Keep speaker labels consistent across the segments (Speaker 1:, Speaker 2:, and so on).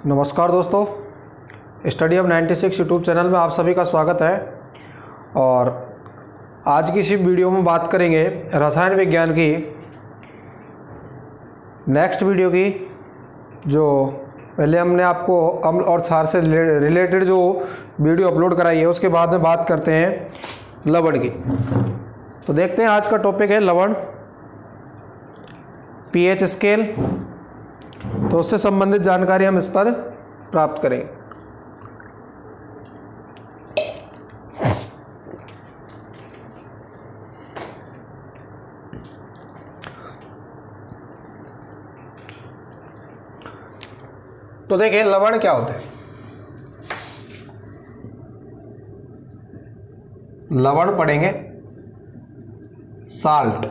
Speaker 1: नमस्कार दोस्तों, study of 96 YouTube channel में आप सभी का स्वागत है। और आज की इसी वीडियो में बात करेंगे रसायन विज्ञान की नेक्स्ट वीडियो की। जो पहले हमने आपको अम्ल और क्षार से रिलेटेड जो वीडियो अपलोड कराई है, उसके बाद में बात करते हैं लवण की। तो देखते हैं, आज का टॉपिक है लवण, पीएच स्केल। तो उससे संबंधित जानकारी हम इस पर प्राप्त करेंगे। तो देखिए, लवण क्या होते हैं। लवण पढ़ेंगे साल्ट।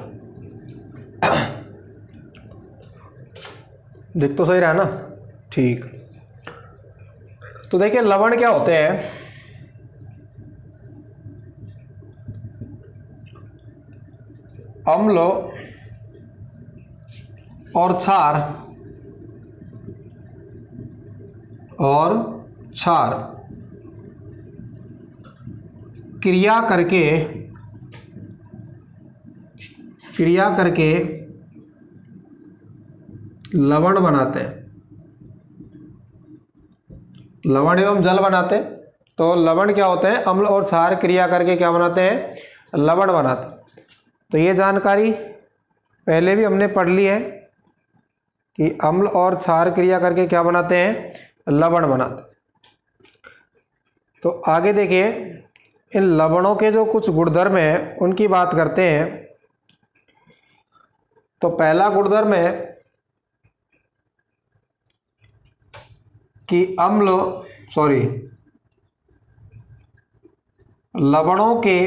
Speaker 1: दिख तो सही रहा ना? ठीक। तो देखिए, लवण क्या होते हैं। अम्ल और क्षार क्रिया करके लवण बनाते हैं। लवण एवं जल बनाते हैं। तो लवण क्या होते हैं? अम्ल और क्षार क्रिया करके क्या बनाते हैं? लवण बनाते हैं। तो ये जानकारी पहले भी हमने पढ़ ली है कि अम्ल और क्षार क्रिया करके क्या बनाते हैं? लवण बनाते हैं। तो आगे देखिए, इन लवणों के जो कुछ गुणधर्म हैं उनकी बात करते हैं। तो पहला गुणधर्म है कि लवणों के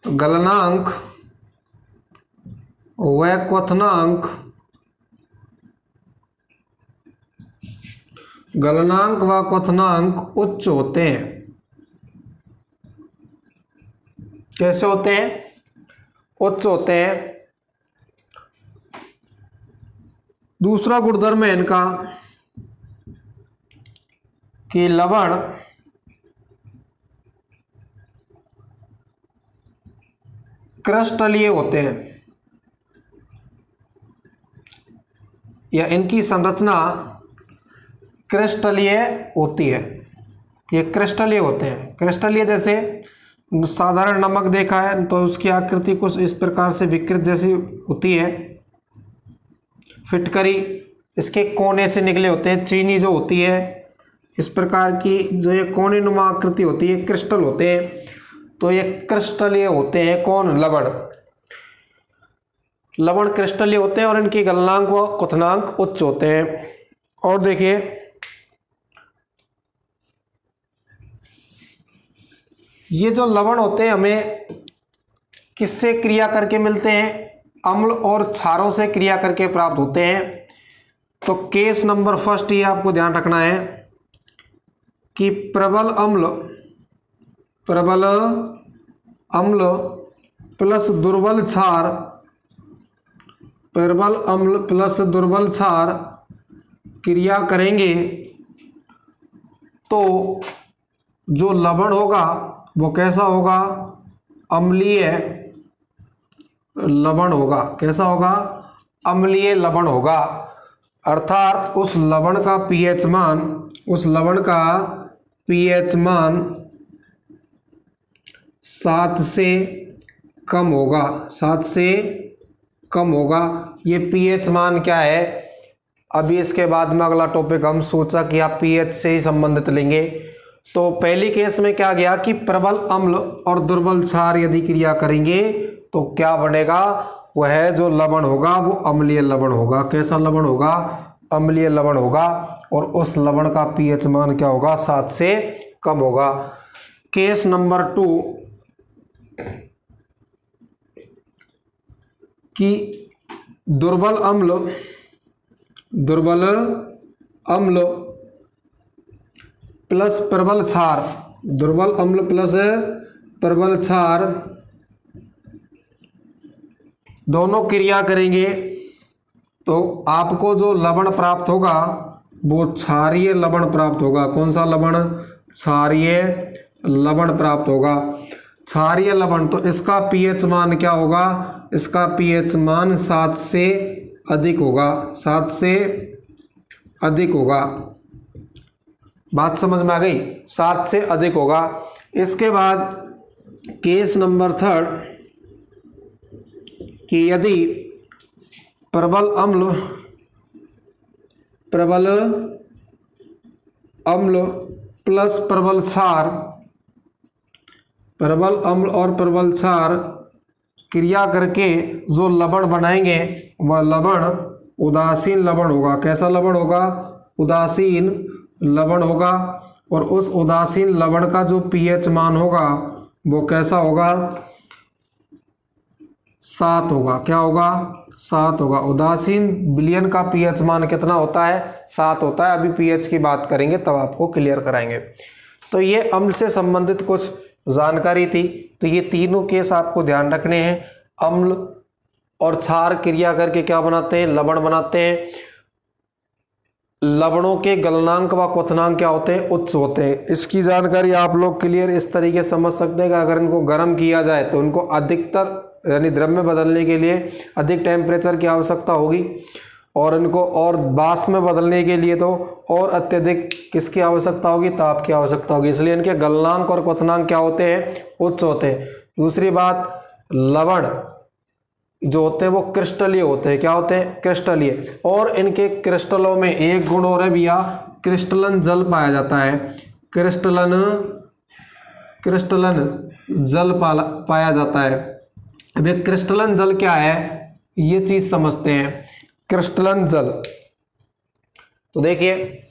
Speaker 1: गलनांक व क्वथनांक उच्च होते हैं। कैसे होते हैं? उच्च होते हैं। दूसरा गुणधर्म है इनका कि लवण क्रिस्टलीय होते हैं, या इनकी संरचना क्रिस्टलीय होती है। ये क्रिस्टलीय होते हैं। क्रिस्टलीय जैसे साधारण नमक देखा है तो उसकी आकृति कुछ इस प्रकार से विकृत जैसी होती है। फिटकरी इसके कोने से निकले होते हैं। चीनी जो होती है, इस प्रकार की जो ये कोने नुमा आकृति होती है, क्रिस्टल होते हैं। तो ये क्रिस्टलीय होते हैं। कौन? लवण क्रिस्टलीय होते हैं और इनकी गलनांक व क्वथनांक उच्च होते हैं। और देखिए, ये जो लवण होते हैं हमें किससे क्रिया करके मिलते हैं? अम्ल और क्षारों से क्रिया करके प्राप्त होते हैं। तो केस नंबर फर्स्ट ये आपको ध्यान रखना है कि प्रबल अम्ल प्लस दुर्बल क्षार, प्रबल अम्ल प्लस दुर्बल क्षार क्रिया करेंगे तो जो लवण होगा वो कैसा होगा? अम्लीय लवण होगा। कैसा होगा? अम्लीय लवण होगा। अर्थात उस लवण का पीएच मान 7 से कम होगा। 7 से कम होगा। ये पीएच मान क्या है? अभी इसके बाद में अगला टॉपिक हम सोचा कि आप पीएच से ही संबंधित लेंगे। तो पहली केस में क्या गया कि प्रबल अम्ल और दुर्बल क्षार यदि क्रिया करेंगे तो क्या बनेगा? वह जो लवण होगा वो अम्लीय लवण होगा। कैसा लवण होगा? अम्लीय लवण होगा। और उस लवण का पीएच मान क्या होगा? 7 से कम होगा। केस नंबर 2 कि दुर्बल अम्ल प्लस प्रबल क्षार, दुर्बल अम्ल प्लस प्रबल क्षार दोनों क्रिया करेंगे तो आपको जो लवण प्राप्त होगा वो क्षारीय लवण प्राप्त होगा। कौन सा लवण? क्षारीय लवण प्राप्त होगा। क्षारीय लवण, तो इसका पीएच मान क्या होगा? इसका पीएच मान 7 से अधिक होगा, 7 से अधिक होगा। बात समझ में आ गई? 7 से अधिक होगा। इसके बाद केस नंबर 3 कि यदि प्रबल अम्ल प्लस प्रबल क्षार, प्रबल अम्ल और प्रबल क्षार क्रिया करके जो लवण बनाएंगे वह लवण उदासीन लवण होगा। कैसा लवण होगा? उदासीन लवण होगा। और उस उदासीन लवण का जो पीएच मान होगा वो कैसा होगा? 7 होगा। क्या होगा? 7 होगा। उदासीन विलयन का पीएच मान कितना होता है? 7 होता है। अभी पीएच की बात करेंगे तब आपको क्लियर कराएंगे। तो ये अम्ल से संबंधित कुछ जानकारी थी। तो ये तीनों केस आपको ध्यान रखने हैं। अम्ल और क्षार क्रिया करके क्या बनाते हैं? लवण बनाते हैं। लवणों के गलनांक व क्वथनांक क्या होते हैं? उच्च होते हैं। इसकी जानकारी आप लोग क्लियर इस तरीके से समझ सकते हैं कि अगर इनको गर्म किया जाए तो इनको अधिकतर यानी द्रव में बदलने के लिए अधिक टेम्परेचर की आवश्यकता होगी, और इनको और वाष्प में बदलने के लिए तो और अत्यधिक किसकी आवश्यकता होगी? ताप की आवश्यकता होगी। इसलिए इनके गलनांक और क्वथनांक क्या होते हैं? उच्च होते हैं। दूसरी बात, लवण जो होते हैं वो क्रिस्टलीय होते हैं। क्या होते हैं? क्रिस्टलीय। और इनके क्रिस्टलों में एक गुण और है भैया, क्रिस्टलन जल पाया जाता है। क्रिस्टलन जल पाया जाता है। अब ये क्रिस्टलन जल क्या है ये चीज समझते हैं। क्रिस्टलन जल, तो देखिए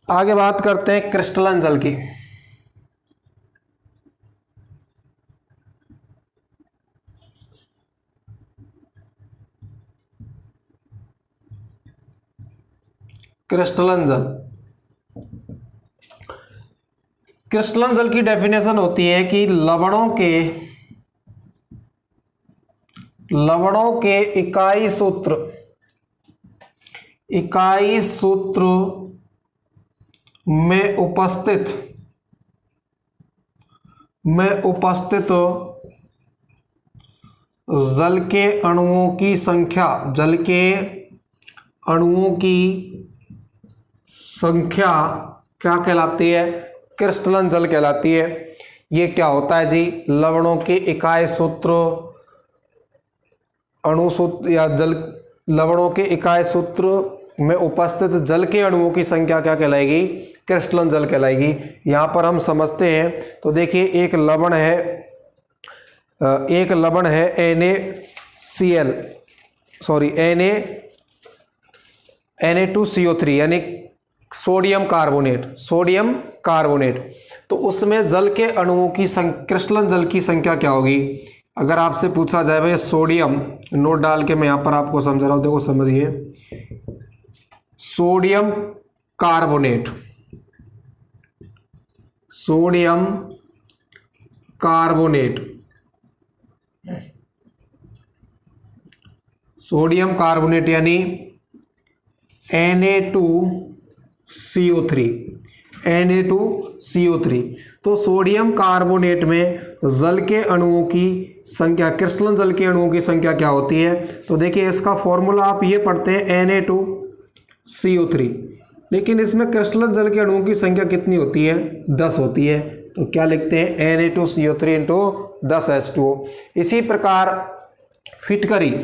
Speaker 1: आगे बात करते हैं क्रिस्टलन जल की। क्रिस्टलन जल, क्रिस्टलन जल की डेफिनेशन होती है कि लवणों के इकाई सूत्र में उपस्थित जल के अणुओं की संख्या क्या कहलाती है? क्रिस्टलन जल कहलाती है। ये क्या होता है जी? लवणों के इकाई सूत्र, अणु सूत्र या लवणों के इकाई सूत्र में उपस्थित जल के अणुओं की संख्या क्या कहलाएगी? क्रिस्टलन जल कहलाएगी। यहां पर हम समझते हैं। तो देखिए एक लवण है Na2CO3 यानी सोडियम कार्बोनेट। तो उसमें जल के अणुओं की क्रिस्टलन जल की संख्या क्या होगी? अगर आपसे पूछा जाए भाई सोडियम, नोट डाल के मैं यहां पर आपको समझा रहा हूं, देखो समझिए। सोडियम कार्बोनेट यानी Na2CO3। तो सोडियम कार्बोनेट में जल के अणुओं की संख्या, क्रिस्टलन जल के अणुओं की संख्या क्या होती है? तो देखिए इसका फॉर्मूला आप ये पढ़ते हैं Na2CO3, लेकिन इसमें क्रिस्टलन जल के अणुओं की संख्या कितनी होती है? 10 होती है। तो क्या लिखते हैं? Na2CO3 into 10H2O। इसी प्रकार फिटकरी,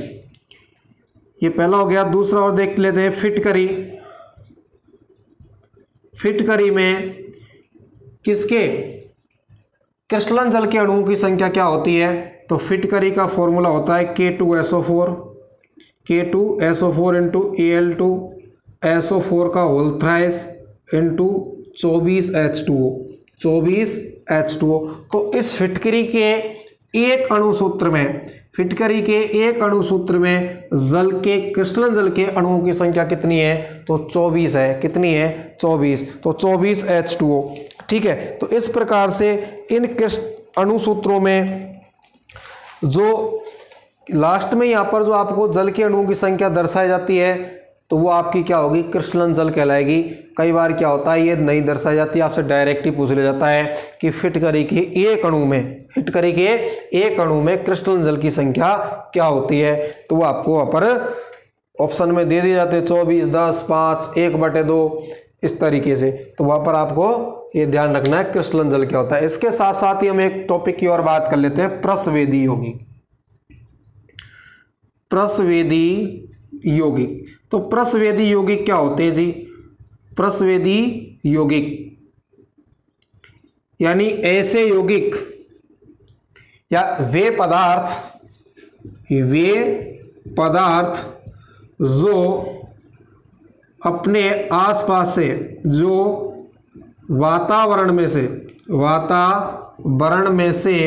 Speaker 1: ये पहला हो गया। दूसरा और देख लेते हैं फिटकरी में किसके क्रिस्टलन जल के अणुओं की संख्या क्या होती है? तो फिटकरी का फॉर्मूला होता है K2SO4 इंटू Al2SO4 का होल थ्राइस इंटू 24H2O। तो इस फिटकरी के एक अणु सूत्र में फिटकरी के एक अणु सूत्र में जल के क्रिस्टलन जल के अणुओं की संख्या कितनी है? तो 24 है। कितनी है? 24। तो 24 H2O। ठीक है, तो इस प्रकार से इन अणु सूत्रों में जो लास्ट में यहाँ पर जो आपको जल के अणुओं की संख्या दर्शाई जाती है तो वो आपकी क्या होगी? क्रिस्टलन जल कहलाएगी। कई बार क्या होता है ये नहीं दर्शाई जाती, आपसे डायरेक्ट ही पूछ लिया जाता है कि फिटकरी के एक अणु में क्रिस्टलन जल की संख्या क्या होती है, तो वो आपको वहाँ पर ऑप्शन में दे दिए जाते हैं 24, 10, 5, 1/2 इस तरीके से। तो वहाँ पर आपको ये ध्यान रखना है क्रिस्टलन जल क्या होता है। इसके साथ साथ ही हम एक टॉपिक की और बात कर लेते हैं, प्रस्वेदी यौगिक। प्रस्वेदी यौगिक, तो प्रस्वेदी यौगिक क्या होते हैं जी? प्रस्वेदी यौगिक यानी ऐसे यौगिक या वे पदार्थ जो अपने आसपास से, जो वातावरण में से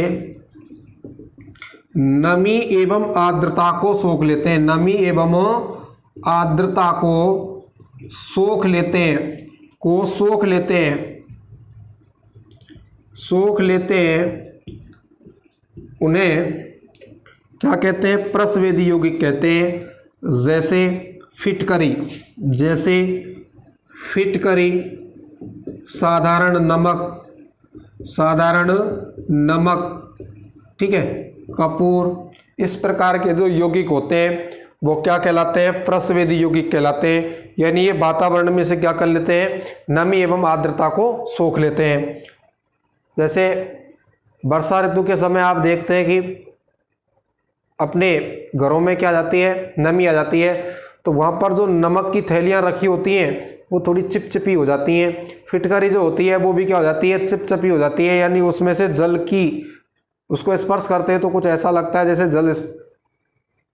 Speaker 1: नमी एवं आर्द्रता को सोख लेते हैं। नमी एवं आर्द्रता को सोख लेते हैं उन्हें क्या कहते हैं? प्रस्वेदी यौगिक कहते हैं। जैसे फिटकरी, साधारण नमक, ठीक है, कपूर, इस प्रकार के जो यौगिक होते हैं वो क्या कहलाते हैं? प्रस्वेदी यौगिक कहलाते हैं। यानी ये वातावरण में से क्या कर लेते हैं? नमी एवं आर्द्रता को सोख लेते हैं। जैसे वर्षा ऋतु के समय आप देखते हैं कि अपने घरों में क्या आ जाती है? नमी आ जाती है, तो वहाँ पर जो नमक की थैलियाँ रखी होती हैं वो थोड़ी चिपचिपी हो जाती हैं। फिटकरी जो होती है वो भी क्या हो जाती है? चिपचिपी हो जाती है। यानी उसमें से जल की, उसको स्पर्श करते हैं तो कुछ ऐसा लगता है जैसे जल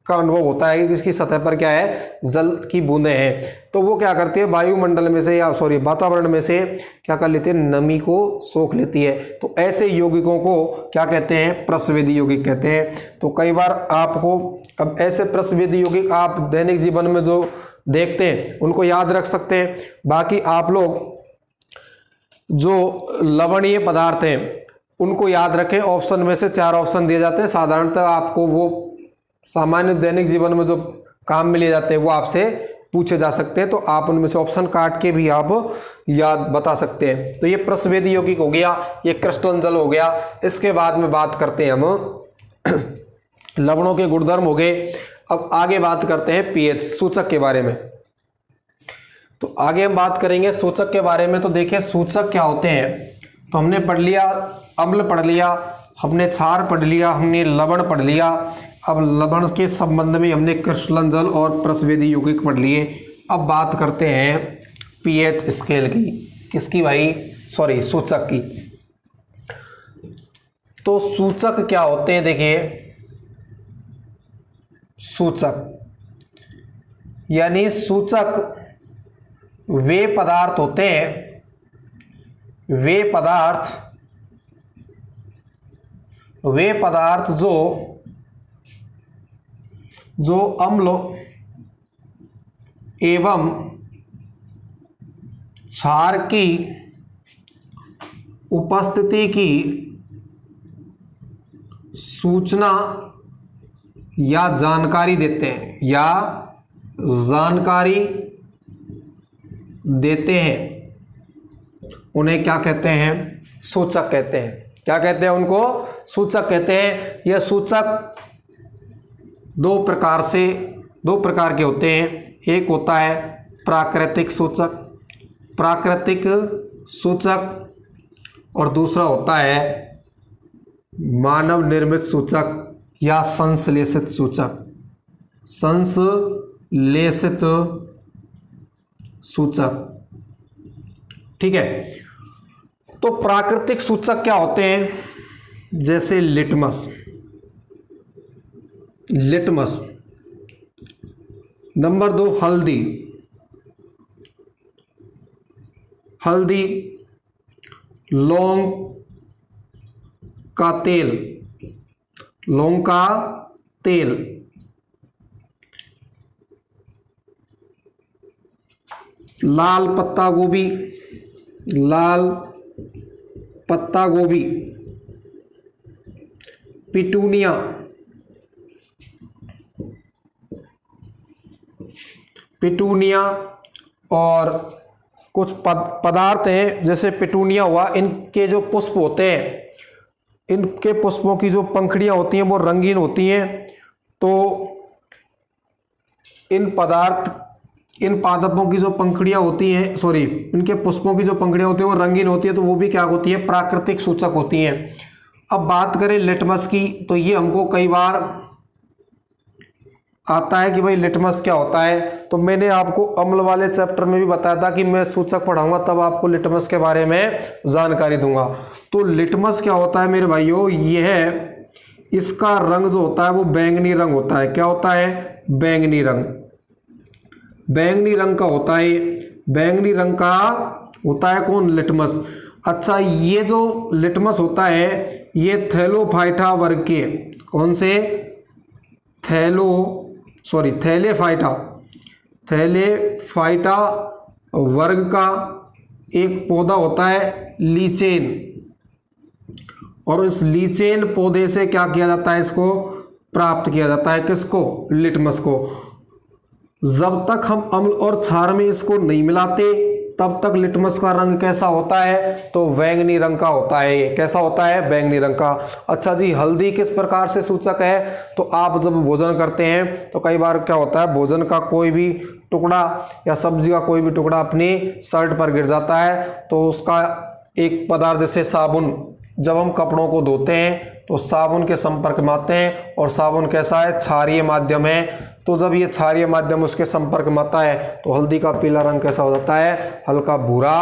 Speaker 1: का अनुभव होता है कि इसकी सतह पर क्या है? जल की बूंदें हैं। तो वो क्या करती है? वायुमंडल में से या वातावरण में से क्या कर लेती है? नमी को सोख लेती है। तो ऐसे यौगिकों को क्या कहते हैं? प्रस्वेदी यौगिक कहते हैं। तो कई बार आपको अब ऐसे प्रस्वेदी यौगिक आप दैनिक जीवन में जो देखते हैं उनको याद रख सकते हैं। बाकी आप लोग जो लवणीय पदार्थ हैं उनको याद रखें। ऑप्शन में से 4 ऑप्शन दिए जाते हैं। साधारणतः आपको वो सामान्य दैनिक जीवन में जो काम में लिए जाते हैं वो आपसे पूछे जा सकते हैं, तो आप उनमें से ऑप्शन काट के भी आप याद बता सकते हैं। तो ये प्रस्वेदी यौगिक हो गया, ये क्रिस्टलन जल हो गया। इसके बाद में बात करते हैं हम लवणों के गुणधर्म हो गए। अब आगे बात करते हैं पीएच सूचक के बारे में। तो आगे हम बात करेंगे सूचक के बारे में। तो देखिए सूचक क्या होते हैं। तो हमने पढ़ लिया अम्ल, पढ़ लिया हमने, क्षार पढ़ लिया हमने, लवण पढ़ लिया। अब लवण के संबंध में हमने क्रिस्टलन जल और प्रस्वेदी यौगिक पढ़ लिए। अब बात करते हैं पीएच स्केल की। किसकी भाई? सूचक की। तो सूचक क्या होते हैं? देखिए सूचक यानी सूचक वे पदार्थ होते हैं, वे पदार्थ जो अम्ल एवं क्षार की उपस्थिति की सूचना या जानकारी देते हैं, उन्हें क्या कहते हैं? सूचक कहते हैं। क्या कहते हैं उनको? सूचक कहते हैं। यह सूचक दो प्रकार के होते हैं। एक होता है प्राकृतिक सूचक और दूसरा होता है मानव निर्मित सूचक या संश्लेषित सूचक। ठीक है, तो प्राकृतिक सूचक क्या होते हैं? जैसे लिटमस। नंबर 2 हल्दी, लौंग का तेल। लाल पत्ता गोभी, लाल पत्ता गोभी। Petunia, petunia. और कुछ पदार्थ हैं जैसे पिटूनिया हुआ, इनके जो पुष्प होते हैं, इनके पुष्पों की जो पंखुड़ियां होती हैं वो रंगीन होती हैं। तो इन पादपों की जो पंखुड़ियां होती हैं, सॉरी, इनके पुष्पों की जो पंखुड़ियां होती हैं वो रंगीन होती है, तो वो भी क्या होती है, प्राकृतिक सूचक होती हैं। अब बात करें लिटमस की, तो ये हमको कई बार आता है कि भाई लिटमस क्या होता है। तो मैंने आपको अम्ल वाले चैप्टर में भी बताया था कि मैं सूचक पढ़ाऊंगा तब आपको लिटमस के बारे में जानकारी दूंगा। तो लिटमस क्या होता है मेरे भाइयों, ये है, इसका रंग जो होता है वो बैंगनी रंग होता है। क्या होता है, बैंगनी रंग, बैंगनी रंग का होता है। बैंगनी रंग का होता है कौन, लिटमस। अच्छा, ये जो लिटमस होता है ये थैलोफाइटा वर्ग के, कौन से, थैलेफाइटा वर्ग का एक पौधा होता है लीचेन। और इस लीचेन पौधे से क्या किया जाता है, इसको प्राप्त किया जाता है, किसको, लिटमस को। जब तक हम अम्ल और क्षार में इसको नहीं मिलाते तब तक लिटमस का रंग कैसा होता है, तो बैंगनी रंग का होता है। ये कैसा होता है, बैंगनी रंग का। अच्छा जी, हल्दी किस प्रकार से सूचक है, तो आप जब भोजन करते हैं तो कई बार क्या होता है, भोजन का कोई भी टुकड़ा या सब्जी का कोई भी टुकड़ा अपनी शर्ट पर गिर जाता है, तो उसका एक पदार्थ जैसे साबुन, जब हम कपड़ों को धोते हैं तो साबुन के संपर्क में आते हैं, और साबुन कैसा है, क्षारीय माध्यम है। तो जब ये क्षारीय माध्यम उसके संपर्क में आता है तो हल्दी का पीला रंग कैसा हो जाता है, हल्का भूरा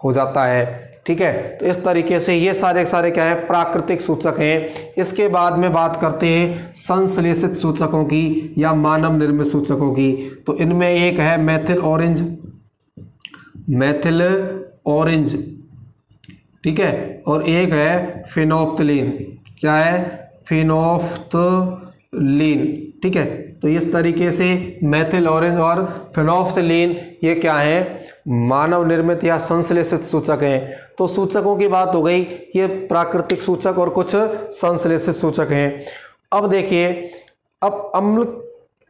Speaker 1: हो जाता है। ठीक है, तो इस तरीके से ये सारे क्या है, प्राकृतिक सूचक हैं। इसके बाद में बात करते हैं संश्लेषित सूचकों की या मानव निर्मित सूचकों की। तो इनमें एक है मेथिल ऑरेंज, मेथिल ऑरेंज, ठीक है, और एक है फिनोफ्थलीन। क्या है, फिनोफ्थलीन। ठीक है, तो इस तरीके से मेथिल ऑरेंज और फिनोफ्थलीन ये क्या है, मानव निर्मित या संश्लेषित सूचक हैं। तो सूचकों की बात हो गई, ये प्राकृतिक सूचक और कुछ संश्लेषित सूचक हैं। अब देखिए, अब अम्ल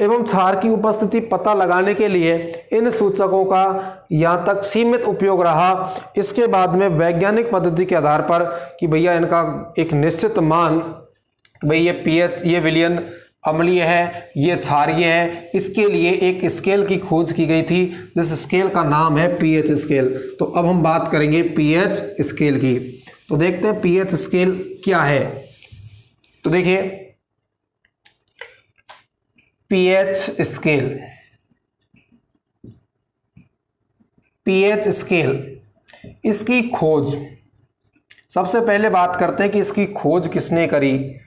Speaker 1: एवं क्षार की उपस्थिति पता लगाने के लिए इन सूचकों का यहाँ तक सीमित उपयोग रहा। इसके बाद में वैज्ञानिक पद्धति के आधार पर कि भैया इनका एक निश्चित मान, भाई ये पीएच, ये विलयन अम्लीय है, ये क्षारीय है, इसके लिए एक स्केल की खोज की गई थी जिस स्केल का नाम है पीएच स्केल। तो अब हम बात करेंगे पीएच स्केल की। तो देखते हैं पीएच स्केल क्या है। तो देखिए, पीएच स्केल, पीएच स्केल, इसकी खोज, सबसे पहले बात करते हैं कि इसकी खोज किसने करी।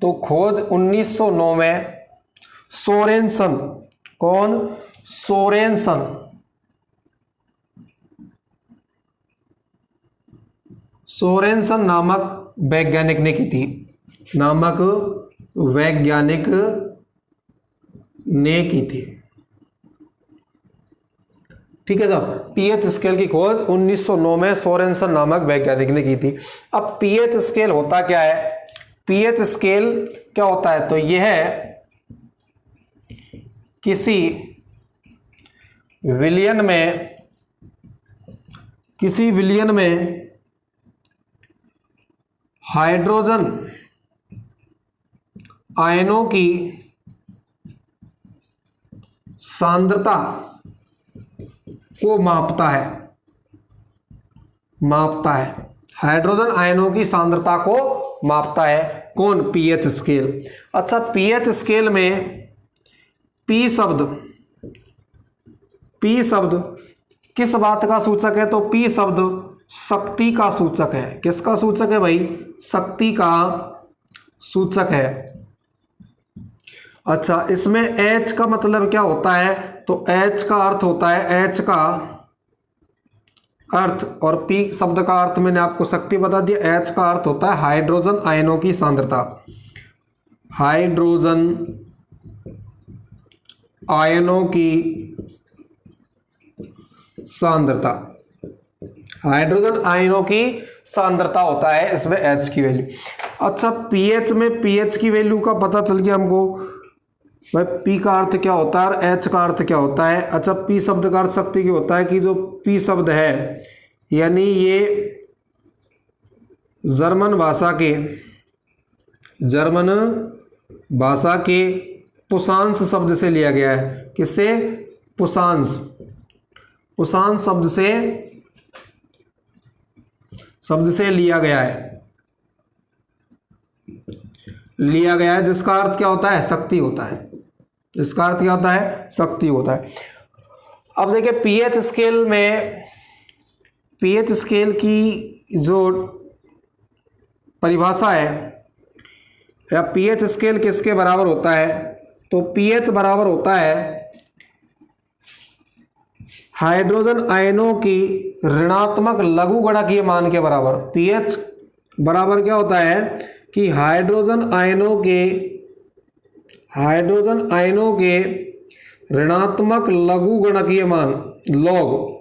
Speaker 1: तो खोज 1909 में सोरेनसन, कौन, सोरेनसन, सोरेनसन नामक वैज्ञानिक ने की थी, नामक वैज्ञानिक ने की थी। ठीक है साहब, पीएच स्केल की खोज 1909 में सोरेनसन नामक वैज्ञानिक ने की थी। अब पीएच स्केल होता क्या है, पीएच स्केल क्या होता है, तो यह है किसी विलयन में हाइड्रोजन आयनों की सांद्रता को मापता है, हाइड्रोजन आयनों की सांद्रता को मापता है। कौन, पीएच स्केल। अच्छा, पीएच स्केल में पी शब्द किस बात का सूचक है, तो पी शब्द शक्ति का सूचक है। किसका सूचक है भाई, शक्ति का सूचक है। अच्छा, इसमें H का मतलब क्या होता है, तो H का अर्थ होता है, H का अर्थ, और P शब्द का अर्थ मैंने आपको शक्ति बता दिया। H का अर्थ होता है हाइड्रोजन आयनों की सांद्रता, हाइड्रोजन आयनों की सांद्रता, हाइड्रोजन आयनों की सांद्रता होता है इसमें H की वैल्यू। अच्छा pH में pH की वैल्यू का पता चल गया हमको, भाई P का अर्थ क्या होता है और H का अर्थ क्या होता है। अच्छा P शब्द का अर्थ शक्ति क्या होता है कि जो P शब्द है यानी ये जर्मन भाषा के पुसांस शब्द से लिया गया है। किससे? पुसांस शब्द से लिया गया है जिसका अर्थ क्या होता है? शक्ति होता है। जिसका अर्थ क्या होता है? शक्ति होता है। अब देखिए पीएच स्केल की जो परिभाषा है या पीएच स्केल किसके बराबर होता है, तो पीएच बराबर होता है हाइड्रोजन आयनों की ऋणात्मक लघुगणकीय मान के बराबर। पीएच बराबर क्या होता है कि हाइड्रोजन आयनों के ऋणात्मक लघुगणकीय मान लॉग,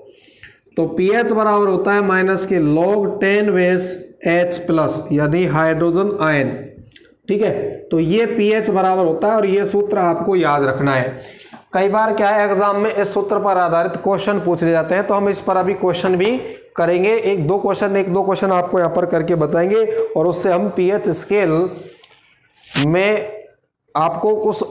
Speaker 1: तो पीएच बराबर होता है माइनस के log 10 बेस H प्लस यानी हाइड्रोजन आयन। ठीक है, तो ये पीएच बराबर होता है और ये सूत्र आपको याद रखना है। कई बार क्या है एग्जाम में इस सूत्र पर आधारित क्वेश्चन पूछ ले जाते हैं, तो हम इस पर अभी क्वेश्चन भी करेंगे। एक दो क्वेश्चन आपको यहाँ पर करके बताएंगे और उससे हम पीएच स्केल में आपको उस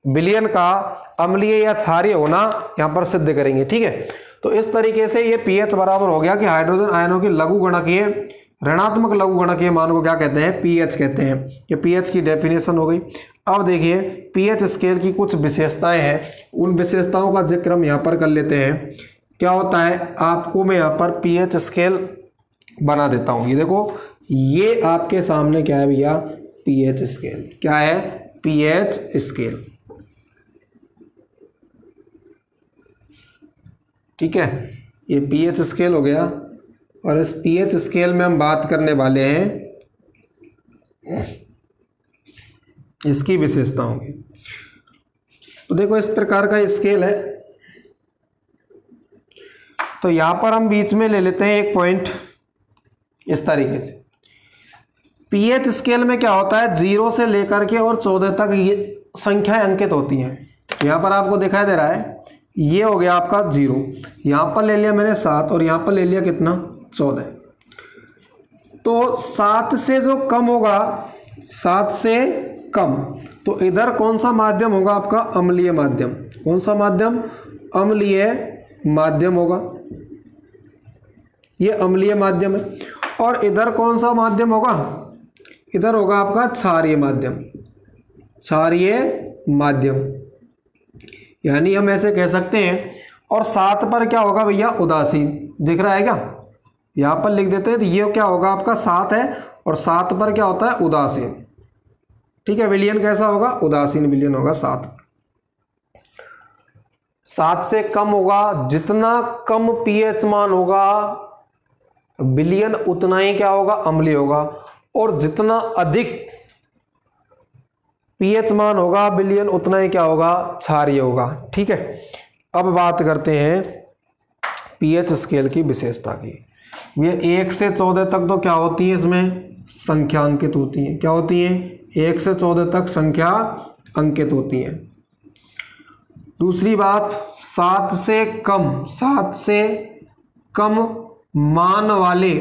Speaker 1: विलयन का अम्लीय या क्षारीय होना यहाँ पर सिद्ध करेंगे। ठीक है, तो इस तरीके से ये पीएच बराबर हो गया कि हाइड्रोजन आयनों की लघुगणकीय ऋणात्मक लघुगणकीय मान को क्या कहते हैं? पीएच कहते हैं। ये पीएच की डेफिनेशन हो गई। अब देखिए पीएच स्केल की कुछ विशेषताएं हैं, उन विशेषताओं का जिक्र हम यहाँ पर कर लेते हैं। क्या होता है, आपको मैं यहाँ पर पीएच स्केल बना देता हूँ। ये देखो, ये आपके सामने क्या है भैया? PH scale. क्या है? PH scale. ठीक है, ये पीएच स्केल हो गया और इस पीएच स्केल में हम बात करने वाले हैं इसकी विशेषताओं की। तो देखो इस प्रकार का स्केल है, तो यहां पर हम बीच में ले लेते हैं एक पॉइंट इस तरीके से। पीएच स्केल में क्या होता है, 0 से लेकर के और 14 तक ये संख्याएं अंकित होती हैं। यहां पर आपको दिखाई दे रहा है, ये हो गया आपका 0, यहां पर ले लिया मैंने 7 और यहां पर ले लिया कितना? 14। तो 7 से जो कम होगा, 7 से कम, तो इधर कौन सा माध्यम होगा आपका? अम्लीय माध्यम। कौन सा माध्यम? अम्लीय माध्यम होगा। ये अम्लीय माध्यम है। और इधर कौन सा माध्यम होगा? इधर होगा आपका क्षारीय माध्यम। क्षारीय माध्यम यानी हम ऐसे कह सकते हैं। और 7 पर क्या होगा भैया? उदासीन। दिख रहा है क्या? यहां पर लिख देते हैं, तो ये क्या होगा आपका? 7 है और 7 पर क्या होता है? उदासीन। ठीक है, विलयन कैसा होगा? उदासीन विलयन होगा 7 पर। 7 से कम होगा, जितना कम पीएच मान होगा विलयन उतना ही क्या होगा? अम्लीय होगा। और जितना अधिक पीएच मान होगा विलयन उतना ही क्या होगा? क्षारीय होगा। ठीक है, अब बात करते हैं पीएच स्केल की विशेषता की। ये 1 से 14 तक तो क्या होती है? इसमें संख्या अंकित होती है। क्या होती है? 1 से 14 तक संख्या अंकित होती है। दूसरी बात, 7 से कम मान वाले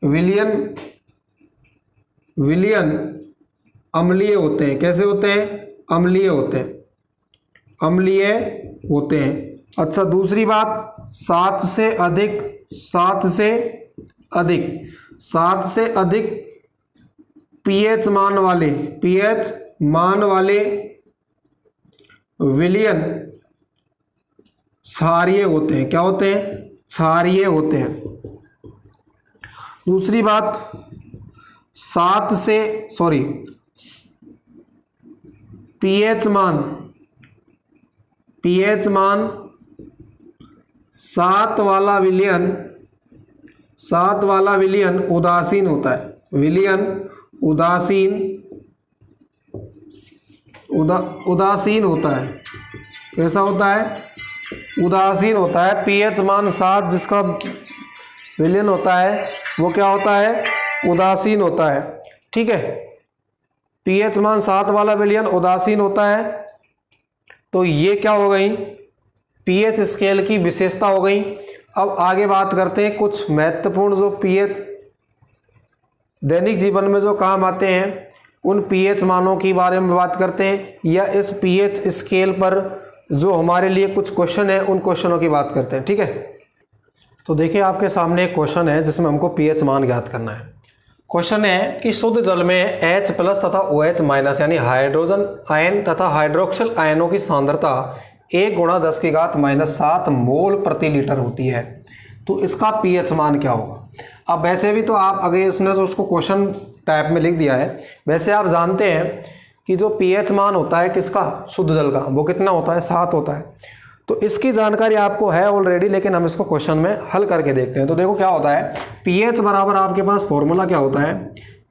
Speaker 1: विलयन अम्लीय होते हैं। कैसे होते हैं? अम्लीय होते हैं। अच्छा, दूसरी बात, 7 से अधिक पीएच मान वाले विलयन क्षारीय होते हैं। क्या होते हैं? क्षारीय होते हैं। दूसरी बात, पीएच मान 7 वाला विलयन उदासीन होता है। विलयन उदासीन होता है। कैसा होता है? उदासीन होता है। पीएच मान 7 जिसका विलयन होता है वो क्या होता है? उदासीन होता है। ठीक है, पीएच मान 7 वाला विलयन उदासीन होता है। तो ये क्या हो गई? पीएच स्केल की विशेषता हो गई। अब आगे बात करते हैं कुछ महत्वपूर्ण जो पीएच दैनिक जीवन में जो काम आते हैं उन पीएच मानों के बारे में बात करते हैं, या इस पीएच स्केल पर जो हमारे लिए कुछ क्वेश्चन है उन क्वेश्चनों की बात करते हैं। ठीक है, तो देखिए आपके सामने एक क्वेश्चन है जिसमें हमको पीएच मान ज्ञात करना है। क्वेश्चन है कि शुद्ध जल में H प्लस तथा OH माइनस यानी हाइड्रोजन आयन तथा हाइड्रोक्सिल आयनों की सांद्रता 1 × 10⁻⁷ मोल प्रति लीटर होती है, तो इसका पीएच मान क्या होगा? अब वैसे भी तो आप अगर इसने तो उसको क्वेश्चन टाइप में लिख दिया है, वैसे आप जानते हैं कि जो पीएच मान होता है किसका? शुद्ध जल का, वो कितना होता है? 7 होता है। तो इसकी जानकारी आपको है ऑलरेडी, लेकिन हम इसको क्वेश्चन में हल करके देखते हैं। तो देखो क्या होता है, पीएच बराबर आपके पास फॉर्मूला क्या होता है?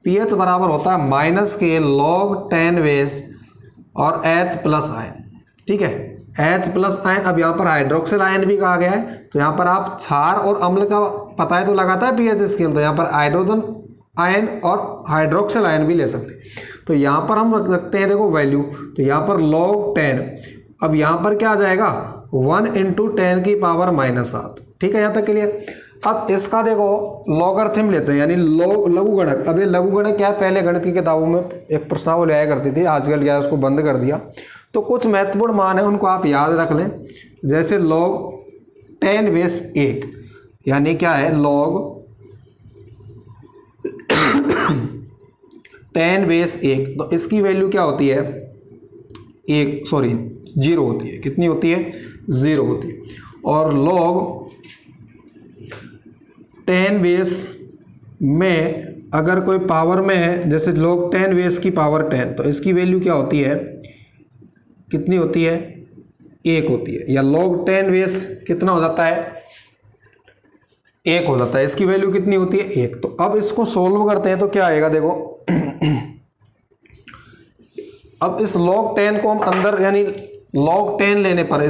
Speaker 1: पीएच बराबर होता है -के log 10 बेस और H प्लस आयन। ठीक है, H प्लस आयन। अब यहाँ पर हाइड्रोक्सिल आयन भी कहा गया है, तो यहाँ पर आप क्षार और अम्ल का पता है तो लगाता है पीएच स्केल, तो यहाँ पर हाइड्रोजन आयन और हाइड्रोक्सिल आयन भी ले सकते हैं। तो यहाँ पर हम रख सकते हैं देखो वैल्यू, तो यहाँ पर log 10, अब यहाँ पर क्या आ जाएगा? 1 × 10⁻⁷। ठीक है, यहाँ तक क्लियर। अब इसका देखो लॉगरिथम लेते हैं, यानी लघुगणक। अब ये लघुगणक क्या है? पहले गणित की किताबों में एक प्रश्नावली लिया करती थी, आजकल क्या है उसको बंद कर दिया। तो कुछ महत्वपूर्ण मान है उनको आप याद रख लें, जैसे log 10 बेस 1 यानी क्या है? log 10 बेस 1, तो इसकी वैल्यू क्या होती है? 0 होती है। कितनी होती है? 0 होती है। और log 10 बेस में अगर कोई पावर में है, जैसे log 10 बेस की पावर 10, तो इसकी वैल्यू क्या होती है? कितनी होती है? 1 होती है। या log 10 बेस कितना हो जाता है? 1 हो जाता है। इसकी वैल्यू कितनी होती है? 1। तो अब इसको सोल्व करते हैं तो क्या आएगा देखो। अब इस log 10 को हम अंदर, यानी log 10 लेने पर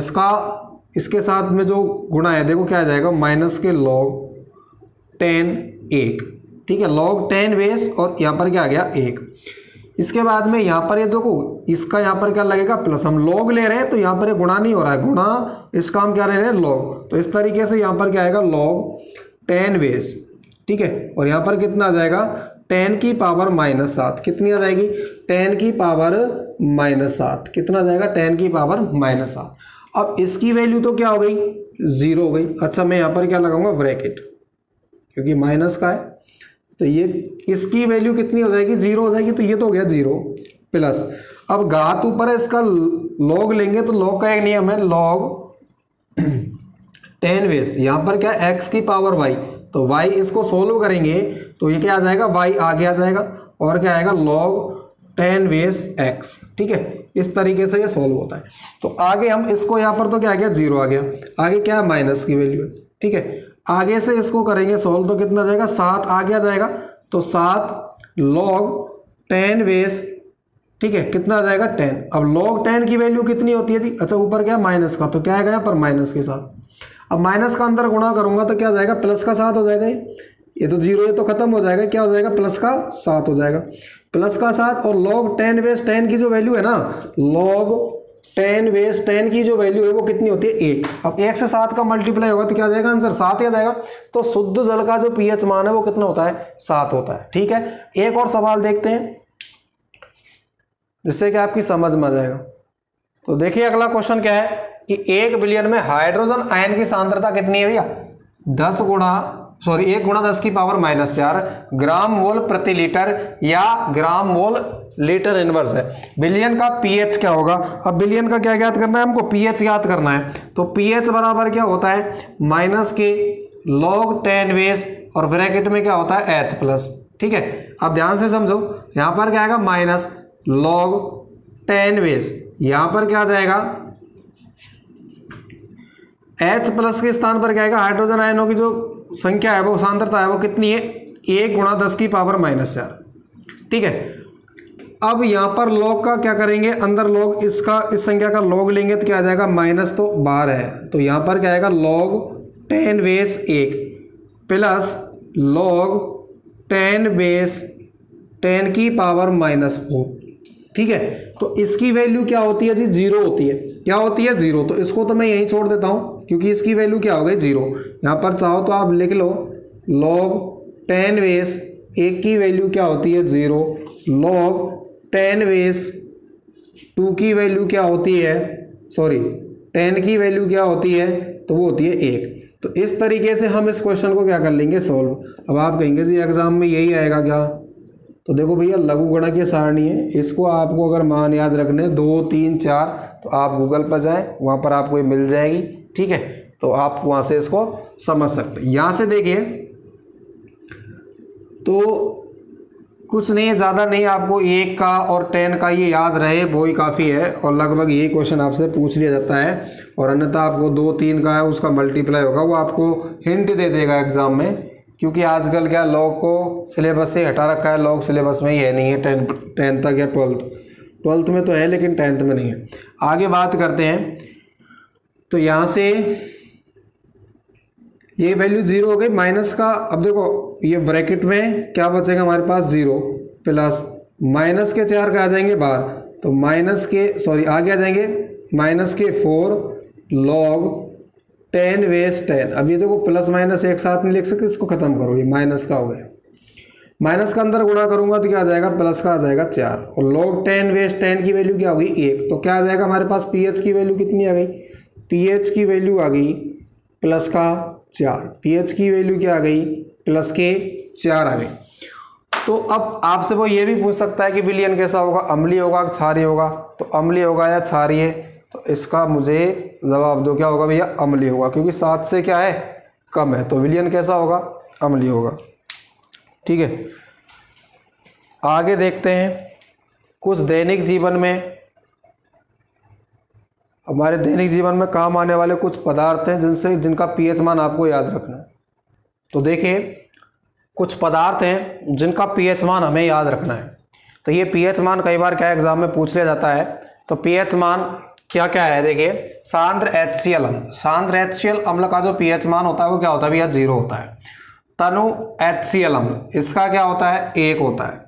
Speaker 1: इसके साथ में जो गुणा है देखो क्या आ जाएगा? -के log 10 1। ठीक है, log 10 बेस और यहाँ पर क्या आ गया? 1। इसके बाद में यहाँ पर ये देखो, इसका यहाँ पर क्या लगेगा? प्लस। हम log ले रहे हैं तो यहाँ पर ये गुणा नहीं हो रहा है, गुणा इसका हम क्या ले रहे हैं? log। तो इस तरीके से यहाँ पर क्या आएगा? log 10 base. ठीक है, और यहाँ पर कितना आ जाएगा? 10 की पावर -7। कितनी आ जाएगी? 10 की पावर -7। कितना आ जाएगा? 10 की पावर -7। अब इसकी वैल्यू तो क्या हो गई? 0 हो गई। अच्छा, मैं यहाँ पर क्या लगाऊंगा? ब्रैकेट, क्योंकि माइनस का है। तो ये इसकी वैल्यू कितनी हो जाएगी? 0 हो जाएगी। तो ये तो हो गया 0 प्लस। अब घात ऊपर है, इसका log लेंगे तो log का एक नियम है, log 10 बेस, यहाँ पर क्या? x की पावर y, तो y इसको सोल्व करेंगे तो ये क्या आ जाएगा? y आगे आ जाएगा, और क्या आएगा? log 10 base x। ठीक है, इस तरीके से ये सोल्व होता है। तो आगे हम इसको यहाँ पर तो क्या आ गया? 0 आ गया। आगे क्या है? माइनस की वैल्यू है। ठीक है, आगे से इसको करेंगे सोल्व तो कितना आ जाएगा? 7 आगे आ जाएगा, तो 7 log 10 बेस। ठीक है, कितना आ जाएगा? 10। अब log 10 की वैल्यू कितनी होती है जी? अच्छा, ऊपर क्या है? माइनस का, तो क्या आएगा यहाँ पर? माइनस के साथ। अब माइनस का अंदर गुणा करूंगा तो क्या आ जाएगा? प्लस का 7 हो जाएगा। ये तो 0, ये तो खत्म हो जाएगा। क्या हो जाएगा? प्लस का 7 हो जाएगा। प्लस का 7 और log 10 बेस 10 की जो वैल्यू है ना, log 10 बेस 10 की जो वैल्यू है वो कितनी होती है? 1। अब 1 से 7 का मल्टीप्लाई होगा तो क्या आ जाएगा? आंसर 7 ही आ जाएगा। तो शुद्ध जल का जो पीएच मान है वो कितना होता है? 7 होता है। ठीक है, एक और सवाल देखते हैं जिससे कि आपकी समझ में आ जाएगा। तो देखिए अगला क्वेश्चन क्या है कि 1 बिलियन में हाइड्रोजन आयन की सांद्रता कितनी है भैया? 1 × 10 की पावर -4 ग्राम मोल प्रति लीटर, या ग्राम मोल लीटर इनवर्स है। बिलियन का पीएच क्या होगा? अब बिलियन का क्या ज्ञात करना है हमको? पीएच ज्ञात करना है। तो पीएच बराबर क्या होता है? -के log 10 बेस और ब्रैकेट में क्या होता है? H plus. ठीक है, अब ध्यान से समझो, यहाँ पर क्या आएगा? -log 10 बेस, यहाँ पर क्या आ जाएगा? H प्लस के स्थान पर क्या आएगा? हाइड्रोजन आयनों की जो संख्या है वो सांद्रता है वो कितनी है? 1 × 10 की पावर -4। ठीक है। अब यहाँ पर log का क्या करेंगे, अंदर log इसका इस संख्या का log लेंगे तो क्या आ जाएगा, माइनस तो बार है तो यहाँ पर क्या आएगा log 10 base 1 plus log 10 base 10 की पावर -4। ठीक है, तो इसकी वैल्यू क्या होती है जी, 0 होती है। क्या होती है, 0। तो इसको तो मैं यहीं छोड़ देता हूँ क्योंकि इसकी वैल्यू क्या हो गई, 0। यहाँ पर चाहो तो आप लिख लो log 10 बेस 1 की वैल्यू क्या होती है, 0। log 10 बेस 2 की वैल्यू क्या होती है, सॉरी 10 की वैल्यू क्या होती है, तो वो होती है 1। तो इस तरीके से हम इस क्वेश्चन को क्या कर लेंगे, सॉल्व। अब आप कहेंगे जी एग्जाम में यही आएगा क्या, तो देखो भैया लघुगणकीय सारणी है, इसको आपको अगर मान याद रखने 2 3 4 तो आप गूगल पर जाएं, वहाँ पर आपको ये मिल जाएगी। ठीक है, तो आप वहाँ से इसको समझ सकते हैं। यहाँ से देखिए तो कुछ नहीं है, ज़्यादा नहीं, आपको 1 का और 10 का ये याद रहे वो ही काफ़ी है और लगभग यही क्वेश्चन आपसे पूछ लिया जाता है। और अन्यथा आपको 2 3 का है उसका मल्टीप्लाई होगा, वो आपको हिंट दे देगा एग्जाम में, क्योंकि आजकल क्या लॉग को सिलेबस से हटा रखा है, लॉग सिलेबस में ही है नहीं है 10 तक या 12th में तो है लेकिन 10th में नहीं है। आगे बात करते हैं, तो यहाँ से ये वैल्यू 0 हो गई माइनस का। अब देखो ये ब्रैकेट में क्या बचेगा हमारे पास, 0 प्लस माइनस के 4 का आ जाएंगे बाहर, तो माइनस के सॉरी आगे आ जाएंगे माइनस के 4 log 10 बेस 10। अब ये देखो प्लस माइनस एक साथ नहीं लिख सकते, इसको खत्म करो, ये माइनस का हो गया, माइनस का अंदर गुणा करूंगा तो क्या आ जाएगा, प्लस का आ जाएगा 4 और log 10 बेस 10 की वैल्यू क्या होगी, 1। तो क्या आ जाएगा हमारे पास, pH की वैल्यू कितनी आ गई, pH की वैल्यू आ गई प्लस का 4, pH की वैल्यू क्या आ गई, प्लस के 4 आ गई। तो अब आपसे वो ये भी पूछ सकता है कि विलयन कैसा होगा, अम्लीय होगा क्षारीय होगा, तो अम्लीय होगा या क्षारीय, तो इसका मुझे जवाब दो, क्या होगा भैया, अम्लीय होगा, क्योंकि 7 से क्या है कम है, तो विलयन कैसा होगा, अम्लीय होगा। ठीक है, आगे देखते हैं कुछ दैनिक जीवन में, हमारे दैनिक जीवन में काम आने वाले कुछ पदार्थ हैं जिनका पीएच मान आपको याद रखना है। तो देखिए कुछ पदार्थ हैं जिनका पीएच मान हमें याद रखना है। तो ये पीएच मान कई बार क्या एग्जाम में पूछ लिया जाता है। तो पीएच मान क्या क्या है, देखिए सांद्र HCl अम्ल, सांद्र HCl अम्ल का जो पीएच मान होता है वो क्या होता है भैया, 0 होता है। तनु HCl अम्ल, इसका क्या होता है, 1 होता है।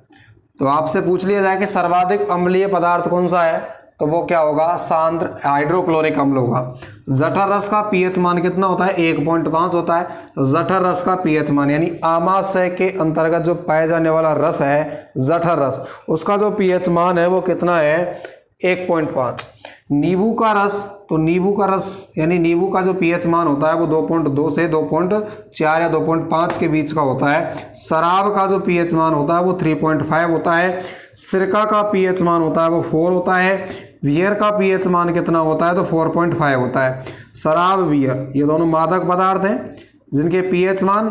Speaker 1: तो आपसे पूछ लिया जाए कि सर्वाधिक अम्लीय पदार्थ कौन सा है, तो वो क्या होगा, सांद्र हाइड्रोक्लोरिक अम्ल होगा। जठर रस का पीएच मान कितना होता है, 1.5 होता है। जठर रस का पीएच मान यानी आमाशय के अंतर्गत जो पाया जाने वाला रस है जठर रस, उसका जो पीएच मान है वो कितना है, 1.5। नींबू का रस, तो नींबू का रस यानी नींबू का जो पीएच मान होता है वो 2.2 से 2.4 या 2.5 के बीच का होता है। शराब का जो पीएच मान होता है वो 3.5 होता है। सिरका का पीएच मान होता है वो 4 होता है। बियर का पीएच मान कितना होता है, तो 4.5 होता है। शराब बियर ये दोनों मादक पदार्थ हैं जिनके पीएच मान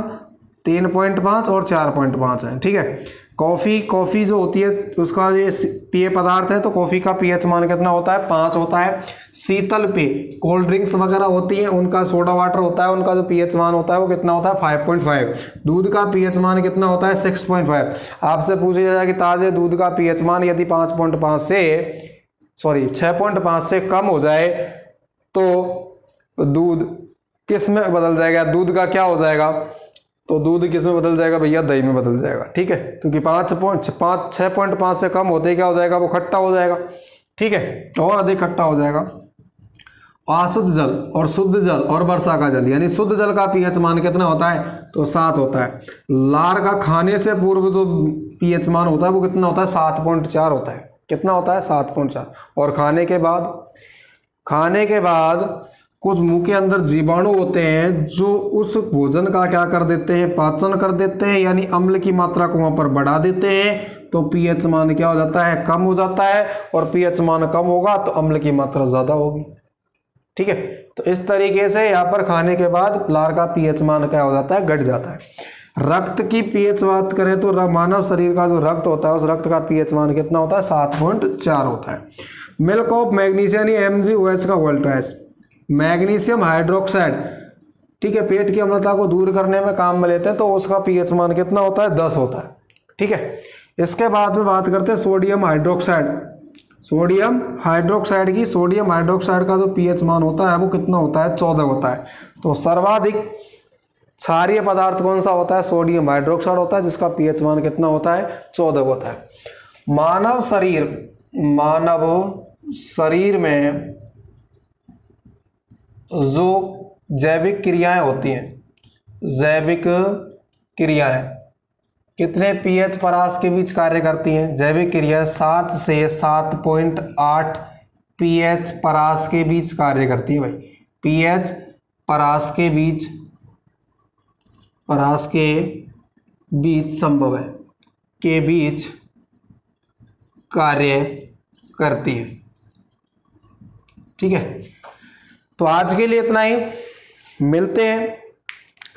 Speaker 1: 3.5 और 4.5 है। ठीक है, कॉफ़ी जो होती है उसका ये पेय पदार्थ है, तो कॉफ़ी का पीएच मान कितना होता है, 5 होता है। शीतल पेय कोल्ड ड्रिंक्स वगैरह होती हैं उनका सोडा वाटर होता है, उनका जो पीएच मान होता है वो कितना होता है, 5.5। दूध का पीएच मान कितना होता है, 6.5। आपसे पूछा जाए कि ताज़े दूध का पीएच मान यदि 6.5 से कम हो जाए तो दूध किस में बदल जाएगा, दूध का क्या हो जाएगा, तो दूध किस में बदल जाएगा भैया, दही में बदल जाएगा। ठीक है, क्योंकि 6.5 से कम होते ही क्या हो जाएगा, वो खट्टा हो जाएगा। ठीक है, और अधिक खट्टा हो जाएगा। अशुद्ध जल और शुद्ध जल और वर्षा का जल यानी शुद्ध जल का पीएच मान कितना होता है, तो 7 होता है। लार का खाने से पूर्व जो पीएच मान होता है वो कितना होता है, 7.4 होता है। कितना होता है, 7.4। और खाने के बाद कुछ मुंह के अंदर जीवाणु होते हैं जो उस भोजन का क्या कर देते हैं, पाचन कर देते हैं, यानी अम्ल की मात्रा को वहां पर बढ़ा देते हैं। तो पीएच मान क्या हो जाता है, कम हो जाता है। और पीएच मान कम होगा तो अम्ल की मात्रा ज्यादा होगी। ठीक है, तो इस तरीके से यहाँ पर खाने के बाद लार का पीएच मान क्या हो जाता है, घट जाता है। रक्त की पीएच बात करें तो मानव शरीर का जो रक्त होता है उस रक्त का पीएच मान कितना होता है, 7.4 होता है। मिल्क ऑफ मैग्नीशियम MgOH का वोल्टेज, मैग्नीशियम हाइड्रोक्साइड, ठीक है, पेट की अम्लता को दूर करने में काम में लेते हैं, तो उसका पीएच मान कितना होता है, 10 होता है। ठीक है, इसके बाद में बात करते हैं सोडियम हाइड्रोक्साइड। सोडियम हाइड्रोक्साइड की, सोडियम हाइड्रोक्साइड का जो पीएच मान होता है वो कितना होता है? 14 होता है। तो सर्वाधिक क्षारीय पदार्थ कौन सा होता है? सोडियम हाइड्रोक्साइड होता है, जिसका पीएच मान कितना होता है? 14 होता है। मानव शरीर में जो जैविक क्रियाएं होती हैं, जैविक क्रियाएं कितने पीएच परास के बीच कार्य करती हैं? जैविक क्रियाएं 7 से 7.8 पीएच परास के बीच कार्य करती है भाई। पीएच परास के बीच संभव है, के बीच कार्य करती है। ठीक है, तो आज के लिए इतना ही। मिलते हैं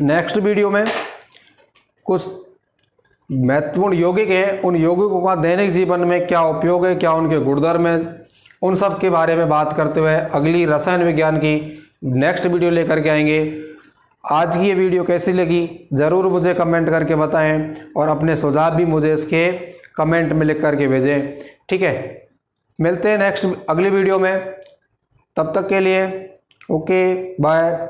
Speaker 1: नेक्स्ट वीडियो में। कुछ महत्वपूर्ण यौगिक हैं, उन यौगिकों का दैनिक जीवन में क्या उपयोग है, क्या उनके गुणधर्म है, उन सब के बारे में बात करते हुए अगली रसायन विज्ञान की नेक्स्ट वीडियो लेकर के आएंगे। आज की ये वीडियो कैसी लगी ज़रूर मुझे कमेंट करके बताएं, और अपने सुझाव भी मुझे इसके कमेंट में लिख करके भेजें। ठीक है, मिलते हैं नेक्स्ट अगली वीडियो में। तब तक के लिए ओके बाय।